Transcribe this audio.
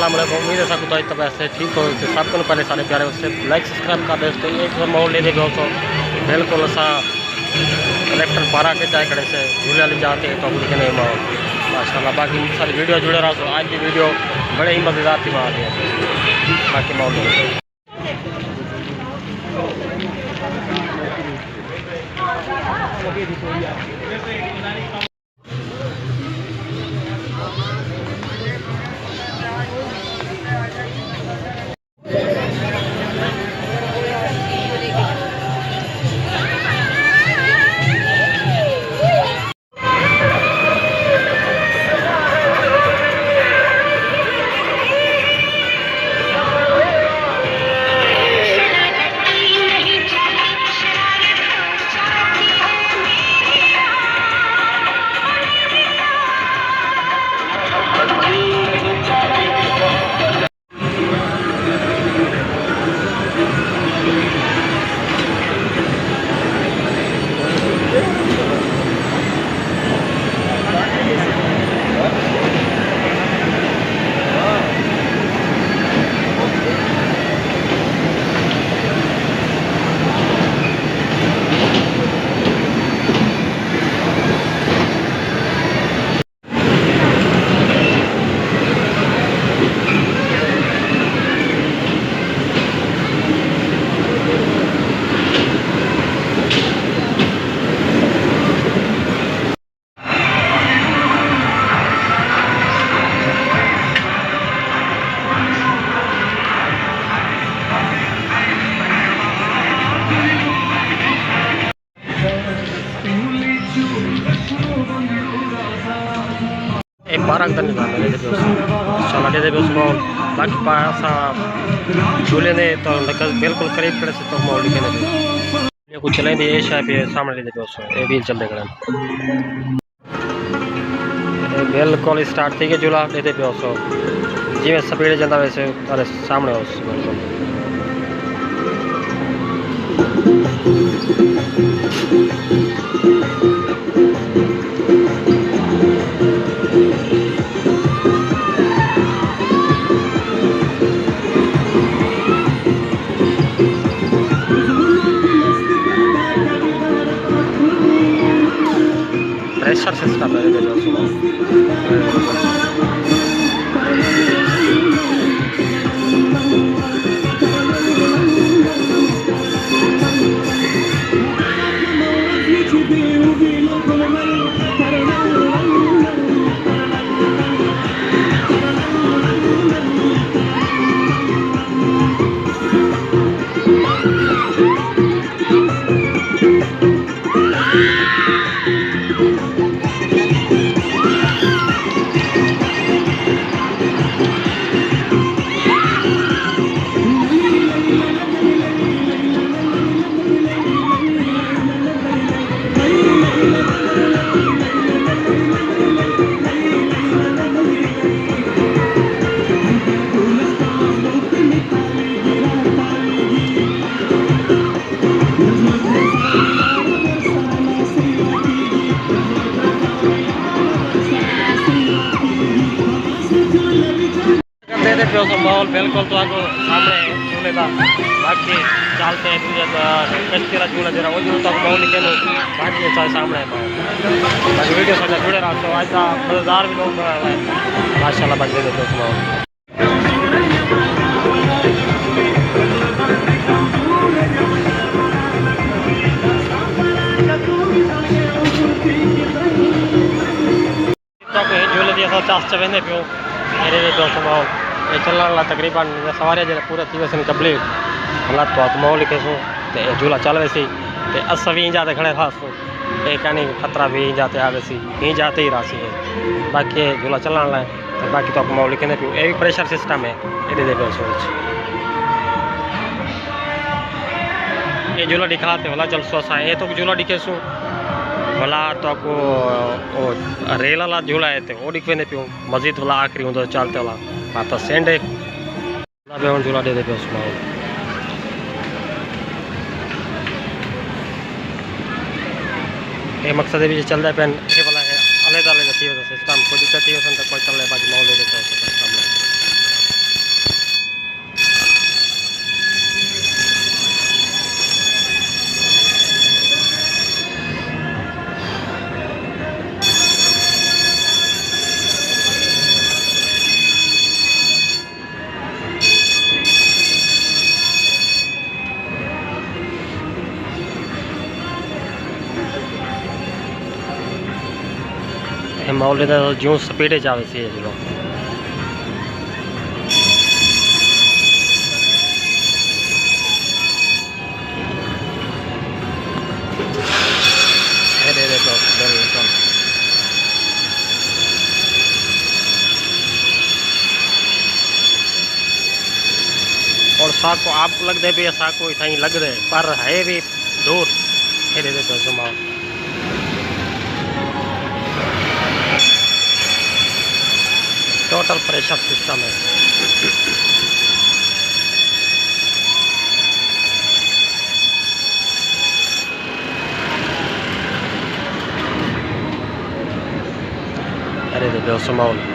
अस्सलाम वालेकुम। उम्मीद है सब तो तब ऐसे ठीक हो। तो सब को पहले सारे प्यारे उससे लाइक सब्सक्राइब कर दे। एक माहौल ले दे तो बिल्कुल असा कलेक्टर 12 के चाय खड़े से झूले वाली जाते हैं तो लिखे नहीं माहौल माशाल्लाह। बाकी सारी वीडियो जुड़े रहा तो आज की वीडियो बड़े ही मज़ेदार थी वहाँ बाकी माहौल एक 12 अंदर निकाल चला दे उसको बाकी पासा झूले ने तो बिल्कुल करीब खड़े से तो माहौल लिखे कुछ चलें ये शायद पे सामने ले दोस्तों ये भी चलते खड़े बिल्कुल स्टार्ट थी कि झूला दे दोस्तों जिमें स्पीड चलता वैसे अरे सामने हो बिल्कुल प्रेशर सिस्टम है माहौल बिल्कुल तो आगो सामने झूले का बाकी चलते हैं कश्ती का झूला जरा वो झूलता माहौल लिखे बाकी सामने बाकी वीडियो साथ जुड़े रहा तो ऐसा मज़ेदार भी लोग माशाल्लाह बाकी दे देते उस माहौल झूले दिया चास चवेंदे पियो मेरे दोस्तों माहौल ये चलने तकरीबन सवारियां जो पूरा थी वैसे कंप्लीट हालात तो माहौल लिखे सो झूला चल वैसी अस भी जाते खड़े खास ये कहनी खतरा भी जाते आ वैसी ही जाते ही रासी है बाकी झूला चलने लाए तो बाकी तो माहौल लिखे पियो ये भी प्रेशर सिस्टम है ये दे सोच ये झूला दिखाते होला चल सो असा ये तो झूला दिखे सो भला तो को रेल वाला झूला है तो वो दिखे पियो मस्जिद वाला आखिरी हों चलते वाला हाँ तो सेंड एक झूला दे देते उसमें ये मकसद भी चल रहा है ये वाला है अलग अलग सिस्टम कोई दिक्कत ही हो कोई चल रहा है बाकी माहौल दे देते हैं। माहौल जो स्पीड जावे सी है जो और साको आपको लगता है भी साको इतना ही लग रहा है पर है भी दूर हेरे दे तो जमा टोटल प्रेशर सिस्टम है। अरे दे माहौल